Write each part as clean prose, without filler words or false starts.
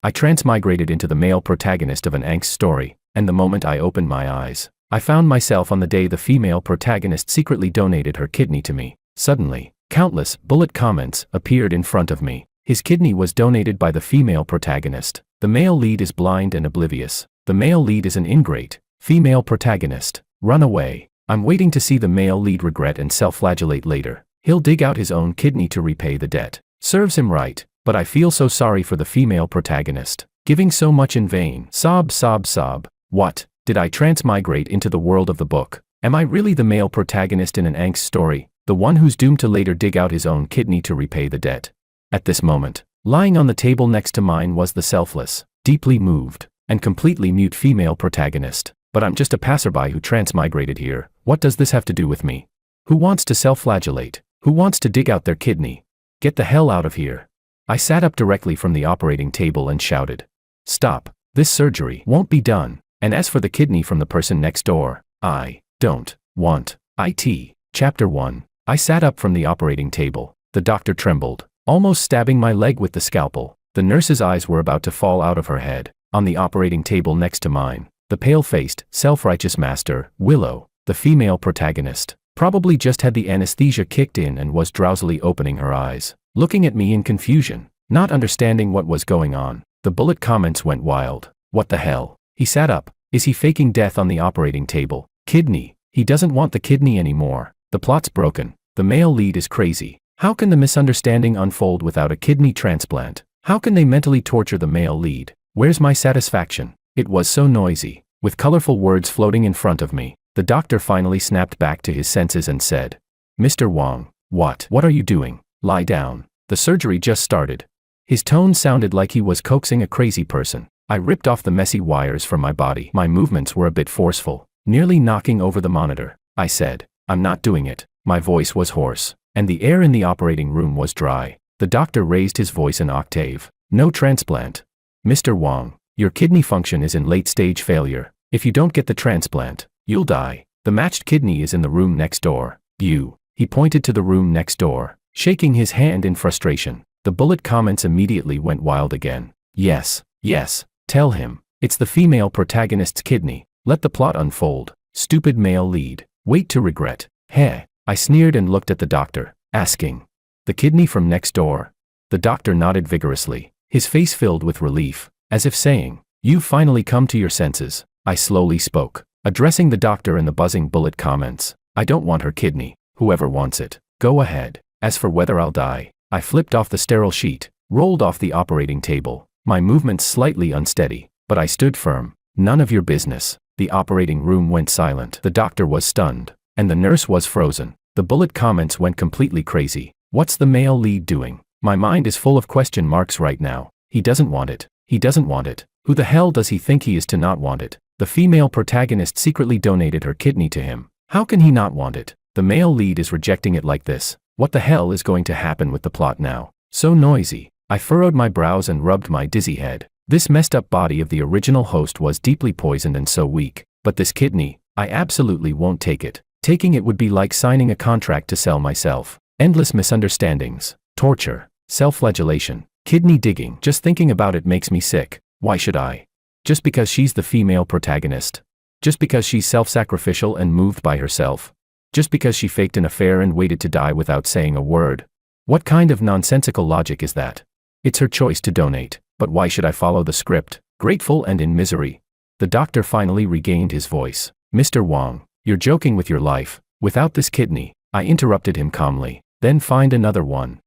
I transmigrated into the male protagonist of an angst story, and the moment I opened my eyes, I found myself on the day the female protagonist secretly donated her kidney to me. Suddenly, countless bullet comments appeared in front of me. His kidney was donated by the female protagonist. The male lead is blind and oblivious. The male lead is an ingrate. Female protagonist, run away. I'm waiting to see the male lead regret and self-flagellate later. He'll dig out his own kidney to repay the debt. Serves him right, but I feel so sorry for the female protagonist. Giving so much in vain. Sob, sob, sob. What? Did I transmigrate into the world of the book? Am I really the male protagonist in an angst story, the one who's doomed to later dig out his own kidney to repay the debt? At this moment, lying on the table next to mine was the selfless, deeply moved, and completely mute female protagonist. But I'm just a passerby who transmigrated here. What does this have to do with me? Who wants to self-flagellate? Who wants to dig out their kidney? Get the hell out of here. I sat up directly from the operating table and shouted, "Stop. This surgery won't be done. And as for the kidney from the person next door, I don't want it." Chapter 1. I sat up from the operating table. The doctor trembled, almost stabbing my leg with the scalpel. The nurse's eyes were about to fall out of her head. On the operating table next to mine, the pale-faced, self-righteous master, Willow, the female protagonist, probably just had the anesthesia kicked in and was drowsily opening her eyes, looking at me in confusion, not understanding what was going on. The bullet comments went wild. What the hell? He sat up. Is he faking death on the operating table? Kidney. He doesn't want the kidney anymore. The plot's broken. The male lead is crazy. How can the misunderstanding unfold without a kidney transplant? How can they mentally torture the male lead? Where's my satisfaction? It was so noisy. With colorful words floating in front of me, the doctor finally snapped back to his senses and said, "Mr. Wong, what are you doing? Lie down. The surgery just started." His tone sounded like he was coaxing a crazy person. I ripped off the messy wires from my body. My movements were a bit forceful, nearly knocking over the monitor. I said, "I'm not doing it." My voice was hoarse, and the air in the operating room was dry. The doctor raised his voice an octave. "No transplant. Mr. Wong, your kidney function is in late-stage failure. If you don't get the transplant, you'll die. The matched kidney is in the room next door." He pointed to the room next door, shaking his hand in frustration. The bullet comments immediately went wild again. Yes. Tell him. It's the female protagonist's kidney. Let the plot unfold. Stupid male lead. Wait to regret. Heh. I sneered and looked at the doctor, asking, "The kidney from next door?" The doctor nodded vigorously, his face filled with relief, as if saying, "You've finally come to your senses." I slowly spoke, addressing the doctor in the buzzing bullet comments. "I don't want her kidney. Whoever wants it, go ahead. As for whether I'll die," I flipped off the sterile sheet, rolled off the operating table, my movements slightly unsteady, but I stood firm. "None of your business." The operating room went silent. The doctor was stunned, and the nurse was frozen. The bullet comments went completely crazy. What's the male lead doing? My mind is full of question marks right now. He doesn't want it. He doesn't want it. Who the hell does he think he is to not want it? The female protagonist secretly donated her kidney to him. How can he not want it? The male lead is rejecting it like this. What the hell is going to happen with the plot now? So noisy. I furrowed my brows and rubbed my dizzy head. This messed up body of the original host was deeply poisoned and so weak. But this kidney, I absolutely won't take it. Taking it would be like signing a contract to sell myself. Endless misunderstandings, torture, self-flagellation, kidney digging. Just thinking about it makes me sick. Why should I? Just because she's the female protagonist? Just because she's self-sacrificial and moved by herself? Just because she faked an affair and waited to die without saying a word? What kind of nonsensical logic is that? It's her choice to donate, but why should I follow the script, grateful and in misery? The doctor finally regained his voice. "Mr. Wong, you're joking with your life. Without this kidney," I interrupted him calmly, "then find another one.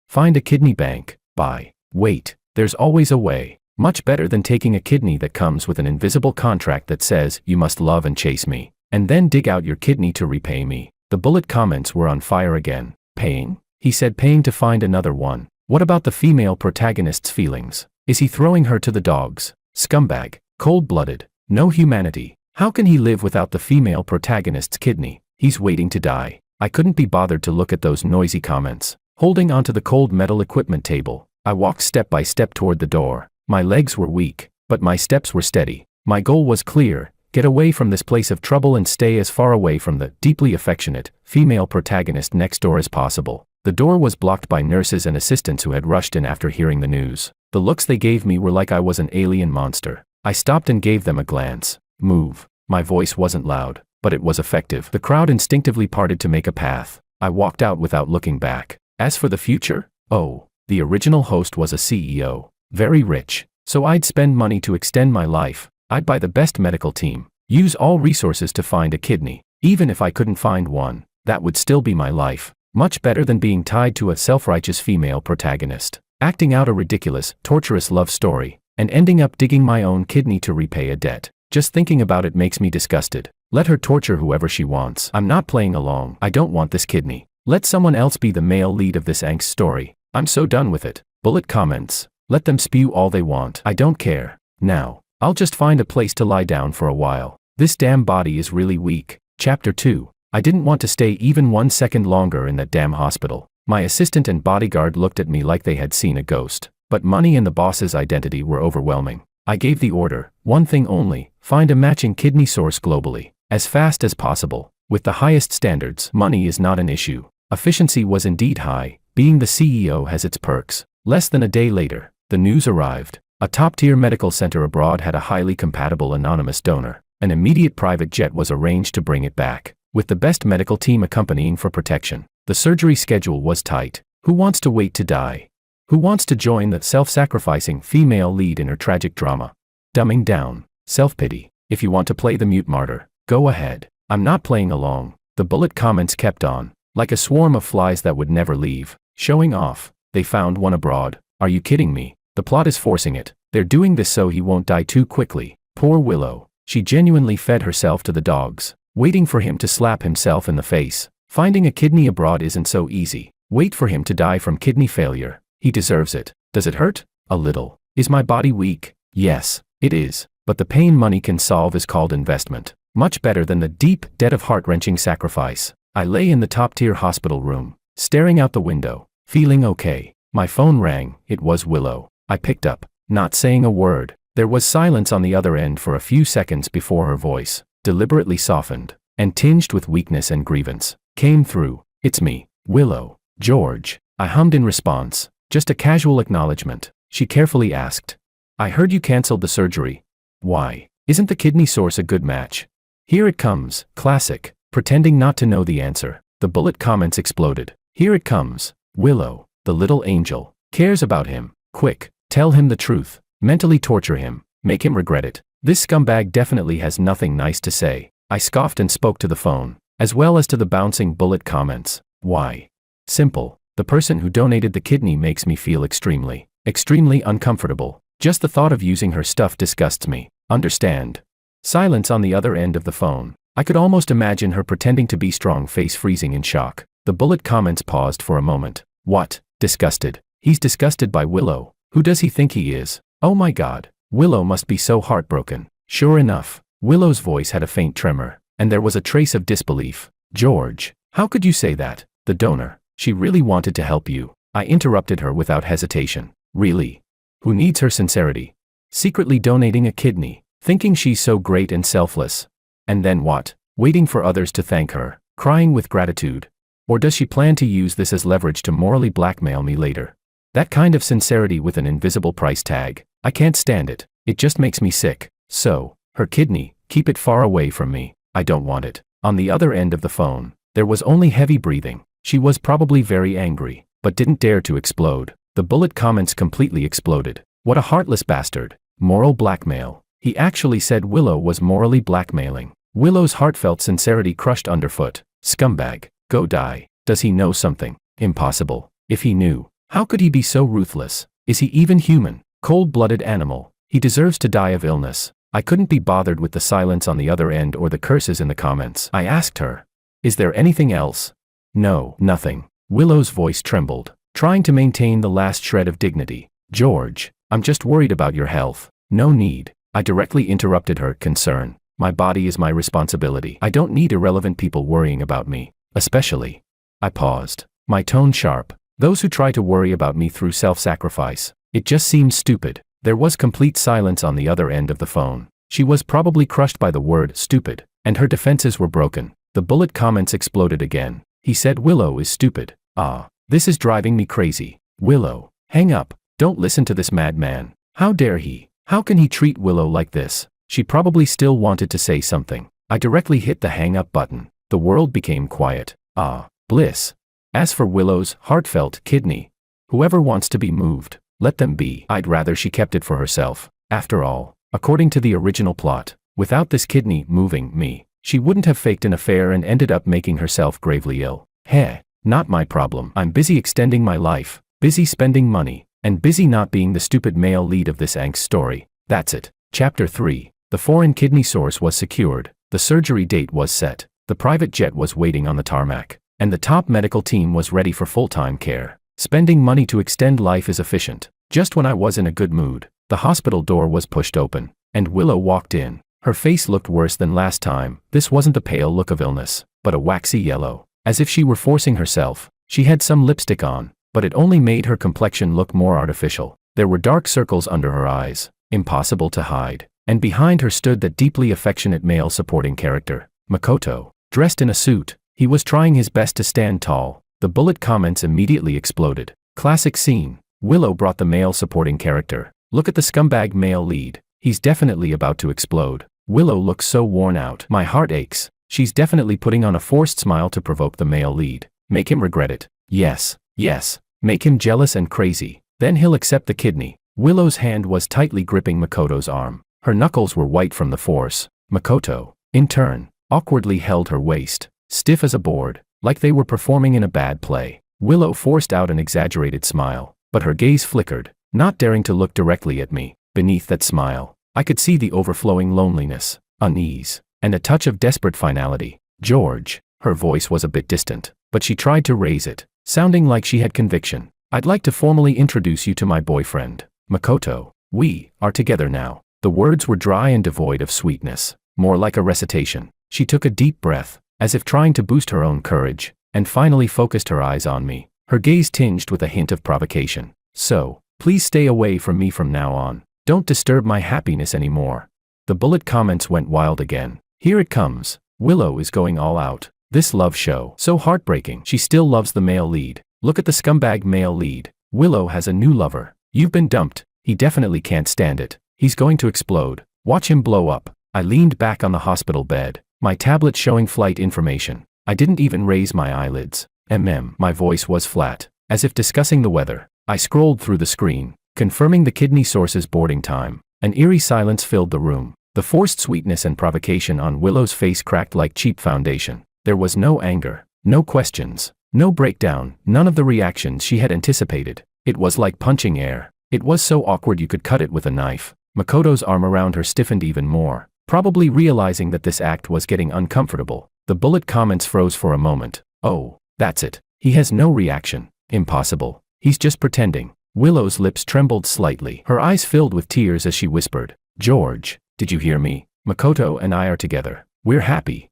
Find a kidney bank. Buy. Wait, there's always a way. Much better than taking a kidney that comes with an invisible contract that says you must love and chase me, and then dig out your kidney to repay me." The bullet comments were on fire again. "Paying?" He said, "Paying to find another one. What about the female protagonist's feelings? Is he throwing her to the dogs? Scumbag. Cold-blooded. No humanity. How can he live without the female protagonist's kidney? He's waiting to die." I couldn't be bothered to look at those noisy comments. Holding onto the cold metal equipment table, I walked step by step toward the door. My legs were weak, but my steps were steady. My goal was clear: get away from this place of trouble and stay as far away from the deeply affectionate female protagonist next door as possible. The door was blocked by nurses and assistants who had rushed in after hearing the news. The looks they gave me were like I was an alien monster. I stopped and gave them a glance. Move. My voice wasn't loud, but it was effective. The crowd instinctively parted to make a path. I walked out without looking back. As for the future? Oh, the original host was a CEO. Very rich. So I'd spend money to extend my life. I'd buy the best medical team. Use all resources to find a kidney. Even if I couldn't find one, that would still be my life. Much better than being tied to a self-righteous female protagonist, acting out a ridiculous, torturous love story, and ending up digging my own kidney to repay a debt. Just thinking about it makes me disgusted. Let her torture whoever she wants. I'm not playing along. I don't want this kidney. Let someone else be the male lead of this angst story. I'm so done with it. Bullet comments. Let them spew all they want. I don't care. Now, I'll just find a place to lie down for a while. This damn body is really weak. Chapter 2. I didn't want to stay even 1 second longer in that damn hospital. My assistant and bodyguard looked at me like they had seen a ghost. But money and the boss's identity were overwhelming. I gave the order, one thing only, find a matching kidney source globally, as fast as possible. With the highest standards, money is not an issue. Efficiency was indeed high. Being the CEO has its perks. Less than a day later, the news arrived. A top-tier medical center abroad had a highly compatible anonymous donor. An immediate private jet was arranged to bring it back, with the best medical team accompanying for protection. The surgery schedule was tight. Who wants to wait to die? Who wants to join the self-sacrificing female lead in her tragic drama? Dumbing down. Self-pity. If you want to play the mute martyr, go ahead. I'm not playing along. The bullet comments kept on, like a swarm of flies that would never leave. Showing off. They found one abroad. Are you kidding me? The plot is forcing it. They're doing this so he won't die too quickly. Poor Willow. She genuinely fed herself to the dogs, waiting for him to slap himself in the face. Finding a kidney abroad isn't so easy. Wait for him to die from kidney failure. He deserves it. Does it hurt? A little. Is my body weak? Yes, it is. But the pain money can solve is called investment. Much better than the deep debt of heart-wrenching sacrifice. I lay in the top-tier hospital room, staring out the window, feeling okay. My phone rang. It was Willow. I picked up, not saying a word. There was silence on the other end for a few seconds before her voice, deliberately softened, and tinged with weakness and grievance, came through. It's me, Willow. George. I hummed in response, just a casual acknowledgement. She carefully asked. I heard you canceled the surgery. Why? Isn't the kidney source a good match? Here it comes, classic, pretending not to know the answer. The bullet comments exploded. Here it comes. Willow, the little angel, cares about him. Quick, tell him the truth. Mentally torture him. Make him regret it. This scumbag definitely has nothing nice to say. I scoffed and spoke to the phone, as well as to the bouncing bullet comments. Why? Simple. The person who donated the kidney makes me feel extremely uncomfortable. Just the thought of using her stuff disgusts me. Understand? Silence on the other end of the phone. I could almost imagine her pretending to be strong, face freezing in shock. The bullet comments paused for a moment. What? Disgusted. He's disgusted by Willow. Who does he think he is? Oh my God. Willow must be so heartbroken. Sure enough, Willow's voice had a faint tremor, and there was a trace of disbelief. George, how could you say that? The donor. She really wanted to help you. I interrupted her without hesitation. Really? Who needs her sincerity? Secretly donating a kidney, thinking she's so great and selfless. And then what? Waiting for others to thank her, crying with gratitude. Or does she plan to use this as leverage to morally blackmail me later? That kind of sincerity with an invisible price tag. I can't stand it. It just makes me sick. So, her kidney, keep it far away from me. I don't want it. On the other end of the phone, there was only heavy breathing. She was probably very angry, but didn't dare to explode. The bullet comments completely exploded. What a heartless bastard. Moral blackmail. He actually said Willow was morally blackmailing. Willow's heartfelt sincerity crushed underfoot. Scumbag. Go die. Does he know something? Impossible. If he knew, how could he be so ruthless? Is he even human? Cold-blooded animal. He deserves to die of illness. I couldn't be bothered with the silence on the other end or the curses in the comments. I asked her, is there anything else? No, nothing. Willow's voice trembled, trying to maintain the last shred of dignity. George, I'm just worried about your health. No need. I directly interrupted her concern. My body is my responsibility. I don't need irrelevant people worrying about me. Especially. I paused, my tone sharp. Those who try to worry about me through self-sacrifice. It just seems stupid. There was complete silence on the other end of the phone. She was probably crushed by the word stupid, and her defenses were broken. The bullet comments exploded again. He said Willow is stupid. Ah, this is driving me crazy. Willow, hang up. Don't listen to this madman. How dare he? How can he treat Willow like this? She probably still wanted to say something. I directly hit the hang up button. The world became quiet. Ah, bliss. As for Willow's heartfelt kidney, whoever wants to be moved, let them be. I'd rather she kept it for herself. After all, according to the original plot, without this kidney moving me, she wouldn't have faked an affair and ended up making herself gravely ill. Heh, not my problem. I'm busy extending my life, busy spending money, and busy not being the stupid male lead of this angst story. That's it. Chapter 3. The foreign kidney source was secured, the surgery date was set, the private jet was waiting on the tarmac, and the top medical team was ready for full-time care. Spending money to extend life is efficient. Just when I was in a good mood, the hospital door was pushed open, and Willow walked in. Her face looked worse than last time. This wasn't the pale look of illness, but a waxy yellow, as if she were forcing herself. She had some lipstick on, but it only made her complexion look more artificial. There were dark circles under her eyes, impossible to hide, and behind her stood that deeply affectionate male supporting character, Makoto, dressed in a suit. He was trying his best to stand tall. The bullet comments immediately exploded. Classic scene. Willow brought the male supporting character. Look at the scumbag male lead. He's definitely about to explode. Willow looks so worn out. My heart aches. She's definitely putting on a forced smile to provoke the male lead. Make him regret it. Yes, yes. Make him jealous and crazy. Then he'll accept the kidney. Willow's hand was tightly gripping Makoto's arm. Her knuckles were white from the force. Makoto, in turn, awkwardly held her waist, stiff as a board, like they were performing in a bad play. Willow forced out an exaggerated smile, but her gaze flickered, not daring to look directly at me. Beneath that smile, I could see the overflowing loneliness, unease, and a touch of desperate finality. George, her voice was a bit distant, but she tried to raise it, sounding like she had conviction. I'd like to formally introduce you to my boyfriend, Makoto. We are together now. The words were dry and devoid of sweetness, more like a recitation. She took a deep breath, as if trying to boost her own courage, and finally focused her eyes on me, her gaze tinged with a hint of provocation. So, please stay away from me from now on. Don't disturb my happiness anymore. The bullet comments went wild again. Here it comes. Willow is going all out. This love show, so heartbreaking. She still loves the male lead. Look at the scumbag male lead. Willow has a new lover. You've been dumped. He definitely can't stand it. He's going to explode. Watch him blow up. I leaned back on the hospital bed, my tablet showing flight information. I didn't even raise my eyelids. My voice was flat, as if discussing the weather. I scrolled through the screen, confirming the kidney source's boarding time. An eerie silence filled the room. The forced sweetness and provocation on Willow's face cracked like cheap foundation. There was no anger, no questions, no breakdown, none of the reactions she had anticipated. It was like punching air. It was so awkward you could cut it with a knife. Makoto's arm around her stiffened even more, probably realizing that this act was getting uncomfortable. The bullet comments froze for a moment. Oh, that's it. He has no reaction. Impossible. He's just pretending. Willow's lips trembled slightly. Her eyes filled with tears as she whispered, George, did you hear me? Makoto and I are together. We're happy.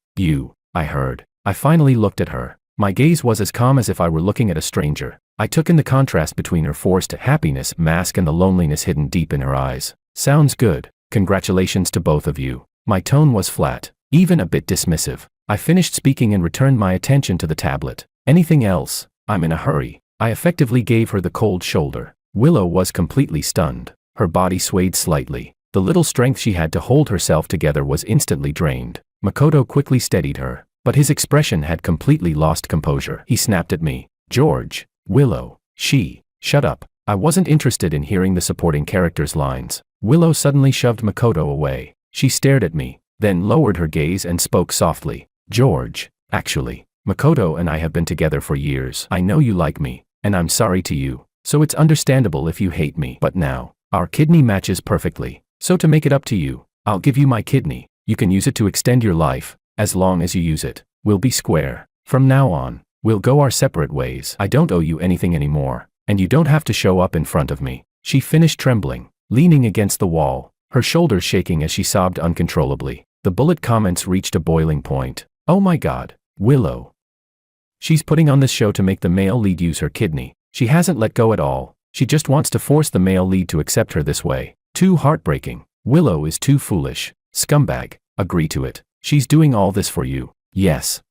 I heard. I finally looked at her. My gaze was as calm as if I were looking at a stranger. I took in the contrast between her forced happiness mask and the loneliness hidden deep in her eyes. Sounds good. Congratulations to both of you. My tone was flat, even a bit dismissive. I finished speaking and returned my attention to the tablet. Anything else? I'm in a hurry. I effectively gave her the cold shoulder. Willow was completely stunned. Her body swayed slightly. The little strength she had to hold herself together was instantly drained. Makoto quickly steadied her, but his expression had completely lost composure. He snapped at me. George, Willow, shut up. I wasn't interested in hearing the supporting character's lines. Willow suddenly shoved Makoto away. She stared at me, then lowered her gaze and spoke softly. George, actually, Makoto and I have been together for years. I know you like me, and I'm sorry to you, so it's understandable if you hate me. But now, our kidney matches perfectly. So to make it up to you, I'll give you my kidney. You can use it to extend your life. As long as you use it, we'll be square. From now on, we'll go our separate ways. I don't owe you anything anymore, and you don't have to show up in front of me. She finished trembling, leaning against the wall, her shoulders shaking as she sobbed uncontrollably. The bullet comments reached a boiling point. Oh my God, Willow. She's putting on this show to make the male lead use her kidney. She hasn't let go at all. She just wants to force the male lead to accept her this way. Too heartbreaking. Willow is too foolish. Scumbag, agree to it. She's doing all this for you. Yes.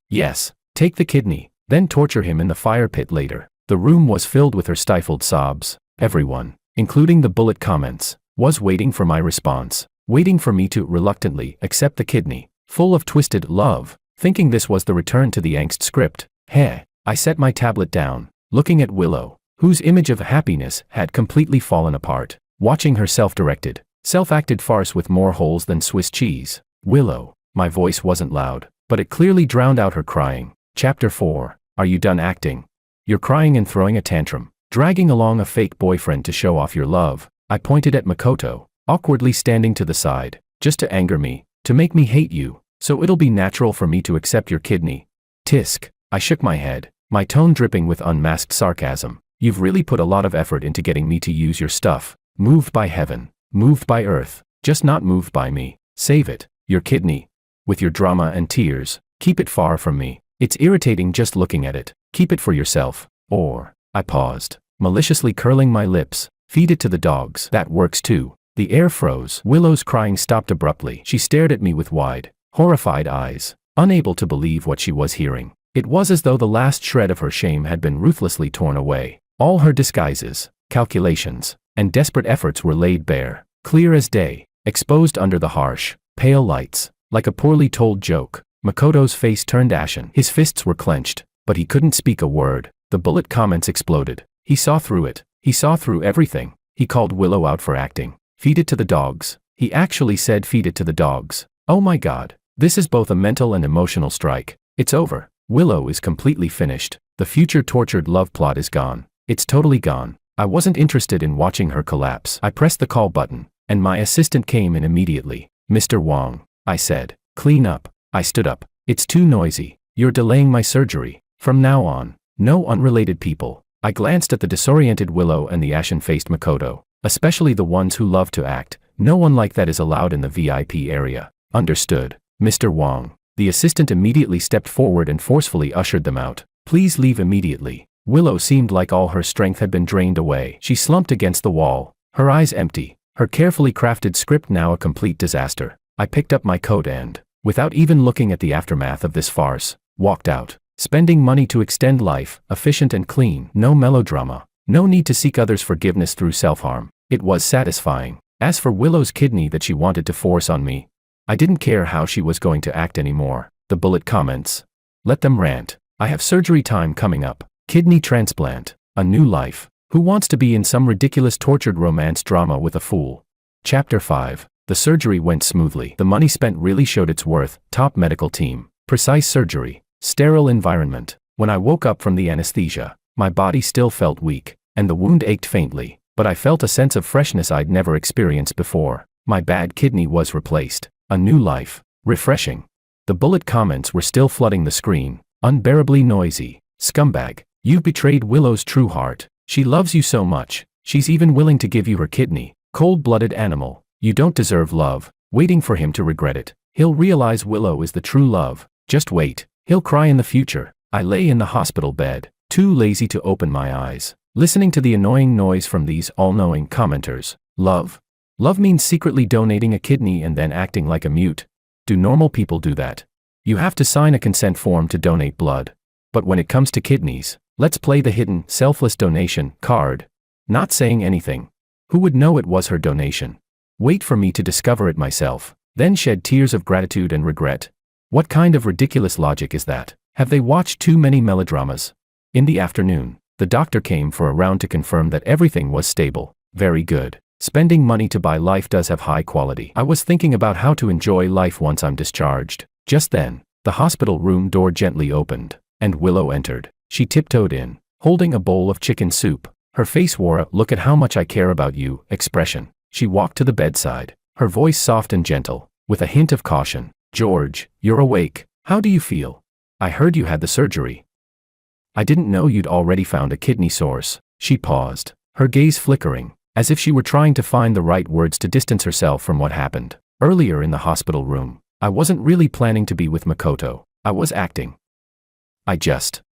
Take the kidney, then torture him in the fire pit later. The room was filled with her stifled sobs. Everyone, including the bullet comments, was waiting for my response, waiting for me to reluctantly accept the kidney, full of twisted love, thinking this was the return to the angst script. I set my tablet down, looking at Willow, whose image of happiness had completely fallen apart, watching her self-directed, self-acted farce with more holes than Swiss cheese. Willow. My voice wasn't loud, but it clearly drowned out her crying. Chapter 4. Are you done acting? You're crying and throwing a tantrum, dragging along a fake boyfriend to show off your love. I pointed at Makoto, awkwardly standing to the side, just to anger me, to make me hate you, so it'll be natural for me to accept your kidney. Tisk. I shook my head, my tone dripping with unmasked sarcasm. You've really put a lot of effort into getting me to use your stuff. Moved by heaven, moved by earth, just not moved by me. Save it, your kidney. With your drama and tears, keep it far from me. It's irritating just looking at it. Keep it for yourself. Or, I paused, maliciously curling my lips. Feed it to the dogs. That works too. The air froze. Willow's crying stopped abruptly. She stared at me with wide, horrified eyes, unable to believe what she was hearing. It was as though the last shred of her shame had been ruthlessly torn away. All her disguises, calculations, and desperate efforts were laid bare, clear as day, exposed under the harsh, pale lights, like a poorly told joke. Makoto's face turned ashen. His fists were clenched, but he couldn't speak a word. The bullet comments exploded. He saw through it. He saw through everything. He called Willow out for acting. Feed it to the dogs. He actually said feed it to the dogs. Oh my God. This is both a mental and emotional strike. It's over. Willow is completely finished. The future tortured love plot is gone. It's totally gone. I wasn't interested in watching her collapse. I pressed the call button, and my assistant came in immediately. Mr. Wong, I said, clean up. I stood up. It's too noisy. You're delaying my surgery. From now on, no unrelated people. I glanced at the disoriented Willow and the ashen-faced Makoto, especially the ones who love to act. No one like that is allowed in the VIP area. Understood, Mr. Wong. The assistant immediately stepped forward and forcefully ushered them out. Please leave immediately. Willow seemed like all her strength had been drained away. She slumped against the wall, her eyes empty, her carefully crafted script now a complete disaster. I picked up my coat and, without even looking at the aftermath of this farce, walked out. Spending money to extend life, efficient and clean, no melodrama, no need to seek others' forgiveness through self-harm. It was satisfying. As for Willow's kidney that she wanted to force on me, I didn't care how she was going to act anymore. The bullet comments. Let them rant. I have surgery time coming up. Kidney transplant. A new life. Who wants to be in some ridiculous tortured romance drama with a fool? Chapter 5. The surgery went smoothly. The money spent really showed its worth. Top medical team. Precise surgery. Sterile environment. When I woke up from the anesthesia, my body still felt weak, and the wound ached faintly, but I felt a sense of freshness I'd never experienced before. My bad kidney was replaced. A new life. Refreshing. The bullet comments were still flooding the screen. Unbearably noisy. Scumbag. You've betrayed Willow's true heart. She loves you so much. She's even willing to give you her kidney. Cold-blooded animal. You don't deserve love. Waiting for him to regret it. He'll realize Willow is the true love. Just wait. He'll cry in the future. I lay in the hospital bed, too lazy to open my eyes, listening to the annoying noise from these all-knowing commenters. Love? Love means secretly donating a kidney and then acting like a mute. Do normal people do that? You have to sign a consent form to donate blood. But when it comes to kidneys, let's play the hidden, selfless donation card. Not saying anything. Who would know it was her donation? Wait for me to discover it myself, then shed tears of gratitude and regret. What kind of ridiculous logic is that? Have they watched too many melodramas? In the afternoon, the doctor came for a round to confirm that everything was stable. Very good. Spending money to buy life does have high quality. I was thinking about how to enjoy life once I'm discharged. Just then, the hospital room door gently opened, and Willow entered. She tiptoed in, holding a bowl of chicken soup. Her face wore a "look at how much I care about you" expression. She walked to the bedside, her voice soft and gentle, with a hint of caution. George, you're awake. How do you feel? I heard you had the surgery. I didn't know you'd already found a kidney source. She paused, her gaze flickering, as if she were trying to find the right words to distance herself from what happened. Earlier in the hospital room, I wasn't really planning to be with Makoto. I was acting. I just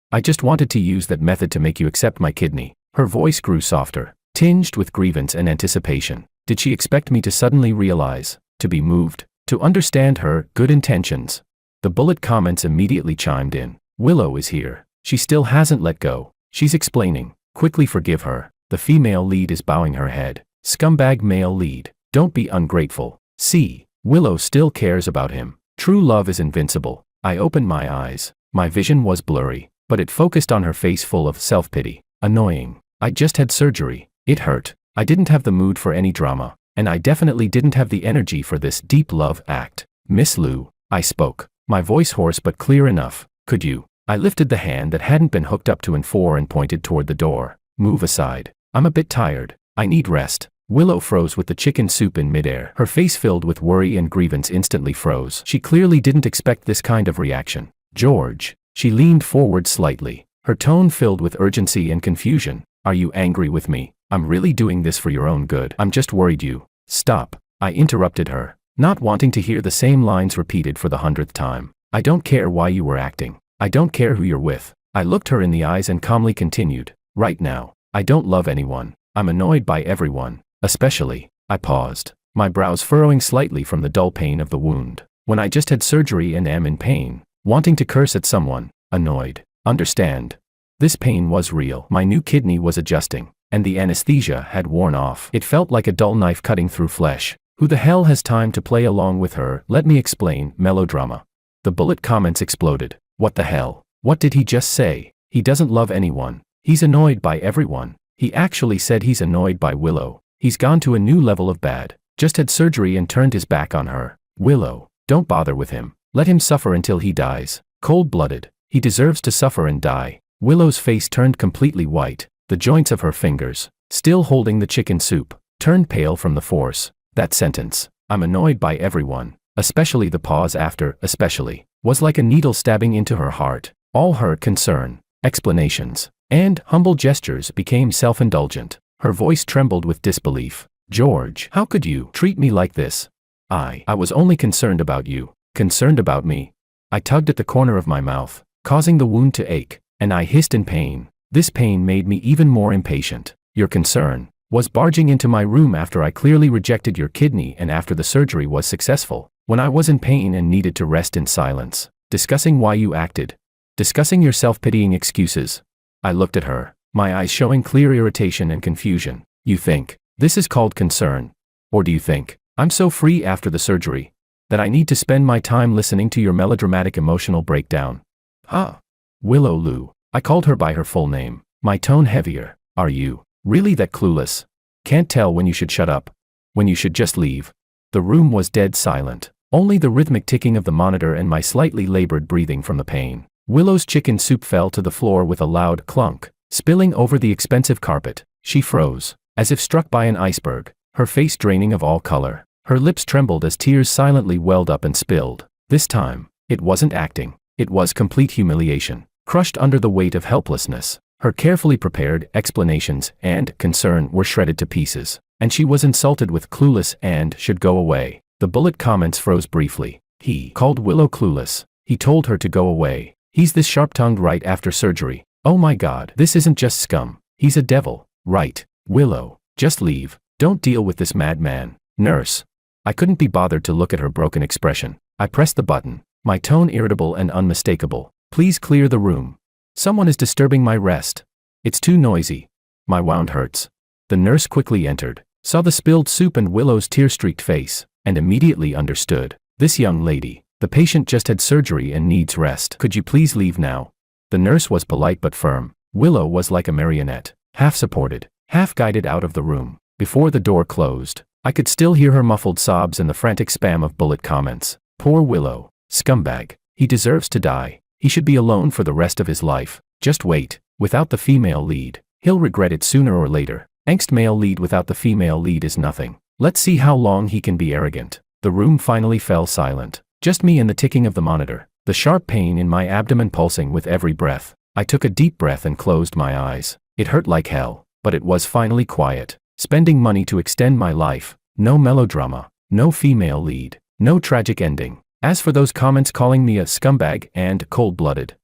wanted to use that method to make you accept my kidney. Her voice grew softer, tinged with grievance and anticipation. Did she expect me to suddenly realize, to be moved, to understand her good intentions? The bullet comments immediately chimed in. Willow is here. She still hasn't let go. She's explaining. Quickly forgive her. The female lead is bowing her head. Scumbag male lead. Don't be ungrateful. See, Willow still cares about him. True love is invincible. I opened my eyes. My vision was blurry, but it focused on her face full of self-pity. Annoying. I just had surgery. It hurt. I didn't have the mood for any drama, and I definitely didn't have the energy for this deep love act. Miss Liu, I spoke, my voice hoarse but clear enough. Could you? I lifted the hand that hadn't been hooked up to N4 and pointed toward the door. Move aside. I'm a bit tired. I need rest. Willow froze with the chicken soup in midair. Her face filled with worry and grievance instantly froze. She clearly didn't expect this kind of reaction. George. She leaned forward slightly, her tone filled with urgency and confusion. Are you angry with me? I'm really doing this for your own good. I'm just worried you. Stop. I interrupted her, not wanting to hear the same lines repeated for the 100th time. I don't care why you were acting. I don't care who you're with. I looked her in the eyes and calmly continued. Right now, I don't love anyone. I'm annoyed by everyone, especially. I paused, my brows furrowing slightly from the dull pain of the wound. When I just had surgery and am in pain, wanting to curse at someone, annoyed. Understand. This pain was real. My new kidney was adjusting, and the anesthesia had worn off. It felt like a dull knife cutting through flesh. Who the hell has time to play along with her? Let me explain. Melodrama. The bullet comments exploded. What the hell? What did he just say? He doesn't love anyone. He's annoyed by everyone. He actually said he's annoyed by Willow. He's gone to a new level of bad. Just had surgery and turned his back on her. Willow. Don't bother with him. Let him suffer until he dies. Cold-blooded. He deserves to suffer and die. Willow's face turned completely white. The joints of her fingers, still holding the chicken soup, turned pale from the force. That sentence, I'm annoyed by everyone, especially the pause after, especially, was like a needle stabbing into her heart. All her concern, explanations, and humble gestures became self-indulgent. Her voice trembled with disbelief. George, how could you treat me like this? I was only concerned about you. Concerned about me? I tugged at the corner of my mouth, causing the wound to ache, and I hissed in pain. This pain made me even more impatient. Your concern was barging into my room after I clearly rejected your kidney and after the surgery was successful, when I was in pain and needed to rest in silence, discussing why you acted, discussing your self-pitying excuses. I looked at her, my eyes showing clear irritation and confusion. You think this is called concern? Or do you think I'm so free after the surgery that I need to spend my time listening to your melodramatic emotional breakdown? Huh? Willow Liu. I called her by her full name, my tone heavier. Are you really that clueless? Can't tell when you should shut up? When you should just leave? The room was dead silent, only the rhythmic ticking of the monitor and my slightly labored breathing from the pain. Willow's chicken soup fell to the floor with a loud clunk, spilling over the expensive carpet. She froze, as if struck by an iceberg, her face draining of all color. Her lips trembled as tears silently welled up and spilled. This time, it wasn't acting. It was complete humiliation. Crushed under the weight of helplessness, her carefully prepared explanations and concern were shredded to pieces, and she was insulted with clueless and should go away. The bullet comments froze briefly. He called Willow clueless. He told her to go away. He's this sharp-tongued right after surgery. Oh my God, this isn't just scum. He's a devil. Right. Willow, just leave. Don't deal with this madman. Nurse. I couldn't be bothered to look at her broken expression. I pressed the button, my tone irritable and unmistakable. Please clear the room. Someone is disturbing my rest. It's too noisy. My wound hurts. The nurse quickly entered, saw the spilled soup and Willow's tear-streaked face, and immediately understood. This young lady, the patient just had surgery and needs rest. Could you please leave now? The nurse was polite but firm. Willow was like a marionette, half supported, half guided out of the room. Before the door closed, I could still hear her muffled sobs and the frantic spam of bullet comments. Poor Willow. Scumbag. He deserves to die. He should be alone for the rest of his life. Just wait. Without the female lead, he'll regret it sooner or later. Angst male lead without the female lead is nothing. Let's see how long he can be arrogant. The room finally fell silent. Just me and the ticking of the monitor. The sharp pain in my abdomen pulsing with every breath. I took a deep breath and closed my eyes. It hurt like hell, but it was finally quiet. Spending money to extend my life. No melodrama. No female lead. No tragic ending. As for those comments calling me a scumbag and cold-blooded,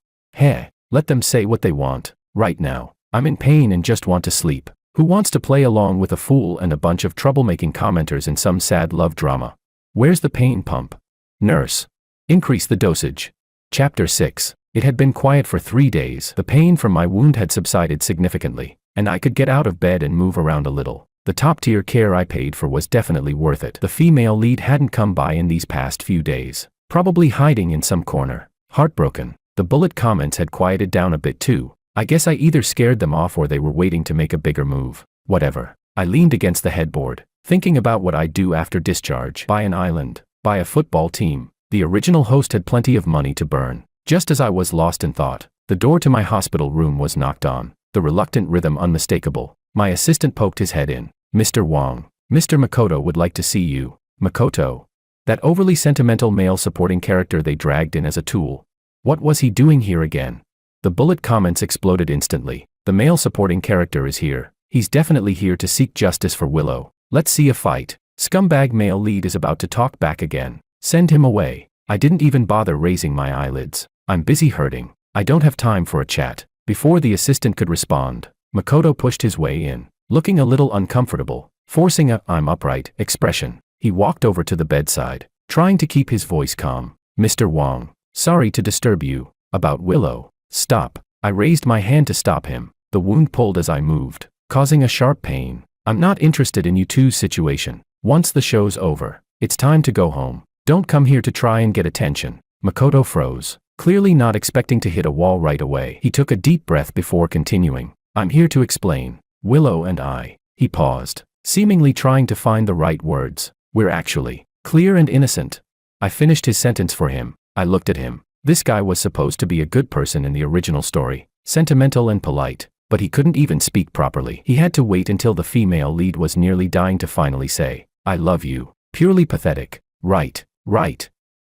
let them say what they want. Right now, I'm in pain and just want to sleep. Who wants to play along with a fool and a bunch of troublemaking commenters in some sad love drama? Where's the pain pump? Nurse. Increase the dosage. Chapter 6. It had been quiet for 3 days. The pain from my wound had subsided significantly. and I could get out of bed and move around a little. The top-tier care I paid for was definitely worth it. The female lead hadn't come by in these past few days, probably hiding in some corner. Heartbroken. The bullet comments had quieted down a bit too. I guess I either scared them off or they were waiting to make a bigger move. Whatever. I leaned against the headboard, thinking about what I'd do after discharge. Buy an island. Buy a football team. The original host had plenty of money to burn. Just as I was lost in thought, the door to my hospital room was knocked on, the reluctant rhythm unmistakable. My assistant poked his head in. Mr. Wong, Mr. Makoto would like to see you. Makoto? That overly sentimental male supporting character they dragged in as a tool. What was he doing here again? The bullet comments exploded instantly. The male supporting character is here. He's definitely here to seek justice for Willow. Let's see a fight. Scumbag male lead is about to talk back again. Send him away. I didn't even bother raising my eyelids. I'm busy hurting. I don't have time for a chat. Before the assistant could respond, Makoto pushed his way in, looking a little uncomfortable, forcing a "I'm upright" expression. He walked over to the bedside, trying to keep his voice calm. Mr. Wong, sorry to disturb you. About Willow. Stop. I raised my hand to stop him. The wound pulled as I moved, causing a sharp pain. I'm not interested in you two's situation. Once the show's over, it's time to go home. Don't come here to try and get attention. Makoto froze, clearly not expecting to hit a wall right away. He took a deep breath before continuing. I'm here to explain. Willow and I. He paused, seemingly trying to find the right words. We're actually clear and innocent. I finished his sentence for him. I looked at him. This guy was supposed to be a good person in the original story, sentimental and polite, but he couldn't even speak properly. He had to wait until the female lead was nearly dying to finally say, I love you. Purely pathetic. Right.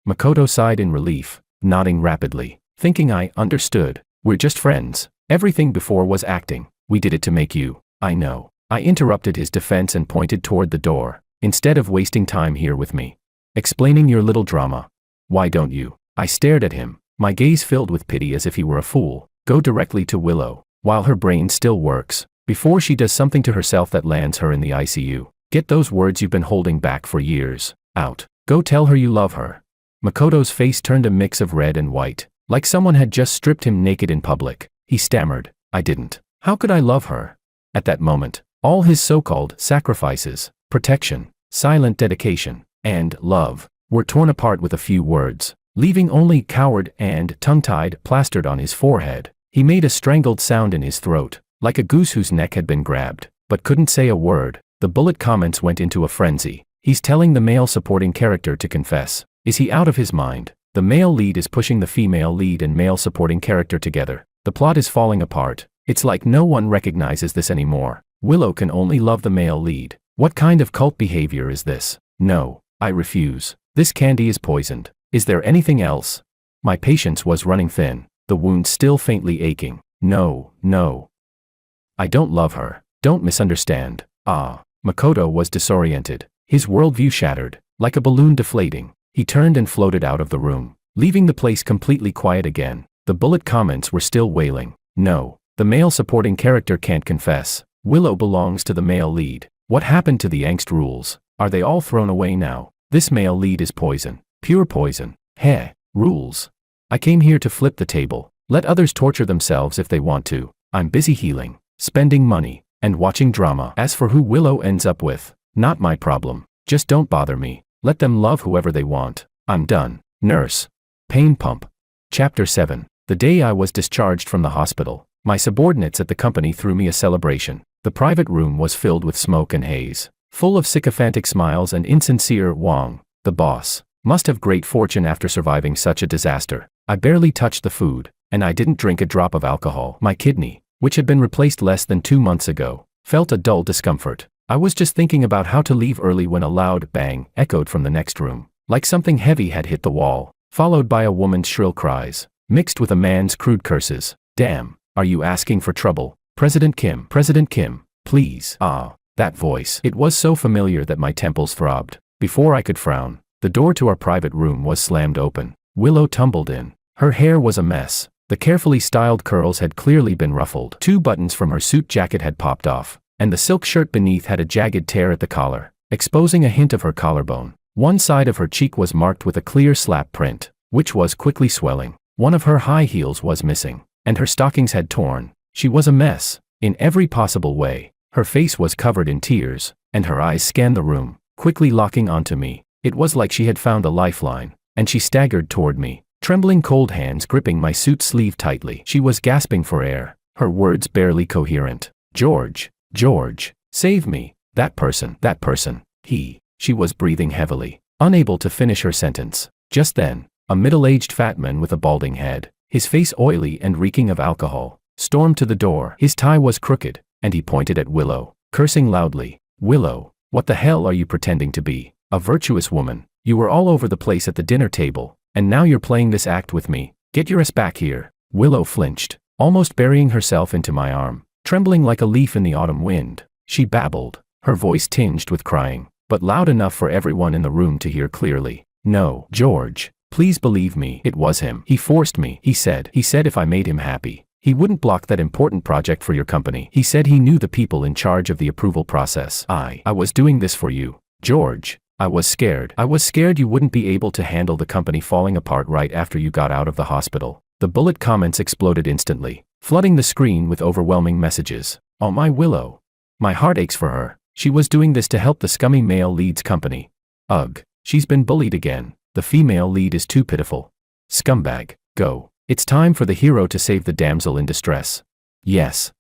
Makoto sighed in relief, nodding rapidly, thinking I understood. We're just friends. Everything before was acting. We did it to make you. I know. I interrupted his defense and pointed toward the door. Instead of wasting time here with me, explaining your little drama. Why don't you? I stared at him, my gaze filled with pity as if he were a fool. Go directly to Willow, while her brain still works, before she does something to herself that lands her in the ICU. Get those words you've been holding back for years out. Go tell her you love her. Makoto's face turned a mix of red and white, like someone had just stripped him naked in public. He stammered, I didn't. How could I love her? At that moment, all his so-called sacrifices, protection, silent dedication, and love were torn apart with a few words, leaving only coward and tongue-tied plastered on his forehead. He made a strangled sound in his throat, like a goose whose neck had been grabbed, but couldn't say a word. The bullet comments went into a frenzy. He's telling the male supporting character to confess. Is he out of his mind? The male lead is pushing the female lead and male supporting character together. The plot is falling apart. It's like no one recognizes this anymore. Willow can only love the male lead. What kind of cult behavior is this? No, I refuse. This candy is poisoned. Is there anything else? My patience was running thin, the wound still faintly aching. No. I don't love her. Don't misunderstand. Makoto was disoriented, his worldview shattered, like a balloon deflating. He turned and floated out of the room, leaving the place completely quiet again. The bullet comments were still wailing. No, the male supporting character can't confess. Willow belongs to the male lead. What happened to the angst rules? Are they all thrown away now? This male lead is poison. Pure poison. Heh, rules. I came here to flip the table. Let others torture themselves if they want to. I'm busy healing, spending money, and watching drama. As for who Willow ends up with, not my problem. Just don't bother me. Let them love whoever they want. I'm done. Nurse. Pain pump. Chapter 7. The day I was discharged from the hospital, my subordinates at the company threw me a celebration. The private room was filled with smoke and haze, full of sycophantic smiles and insincere Wong, the boss, must have great fortune after surviving such a disaster. I barely touched the food, and I didn't drink a drop of alcohol. My kidney, which had been replaced less than 2 months ago, felt a dull discomfort. I was just thinking about how to leave early when a loud bang echoed from the next room, like something heavy had hit the wall, followed by a woman's shrill cries, mixed with a man's crude curses. Damn, are you asking for trouble? President Kim, please. That voice. It was so familiar that my temples throbbed. Before I could frown, the door to our private room was slammed open. Willow tumbled in. Her hair was a mess. The carefully styled curls had clearly been ruffled. 2 buttons from her suit jacket had popped off, and the silk shirt beneath had a jagged tear at the collar, exposing a hint of her collarbone. One side of her cheek was marked with a clear slap print, which was quickly swelling. One of her high heels was missing, and her stockings had torn. She was a mess. in every possible way. Her face was covered in tears, and her eyes scanned the room, quickly locking onto me. It was like she had found a lifeline, and she staggered toward me, trembling cold hands gripping my suit sleeve tightly. She was gasping for air, her words barely coherent. George, save me. That person, he. She was breathing heavily, unable to finish her sentence. Just then, a middle-aged fat man with a balding head, his face oily and reeking of alcohol, stormed to the door. His tie was crooked, and he pointed at Willow, cursing loudly. Willow, what the hell are you pretending to be? A virtuous woman. You were all over the place at the dinner table, and now you're playing this act with me. Get your ass back here. Willow flinched, almost burying herself into my arm, trembling like a leaf in the autumn wind. She babbled, her voice tinged with crying, but loud enough for everyone in the room to hear clearly. No, George, please believe me. It was him. He forced me. He said if I made him happy, he wouldn't block that important project for your company. He said he knew the people in charge of the approval process. I was doing this for you, George. I was scared. You wouldn't be able to handle the company falling apart right after you got out of the hospital. The bullet comments exploded instantly, flooding the screen with overwhelming messages. Oh my Willow. My heart aches for her. She was doing this to help the scummy male lead's company. Ugh. She's been bullied again. The female lead is too pitiful. Scumbag. Go. It's time for the hero to save the damsel in distress. Yes.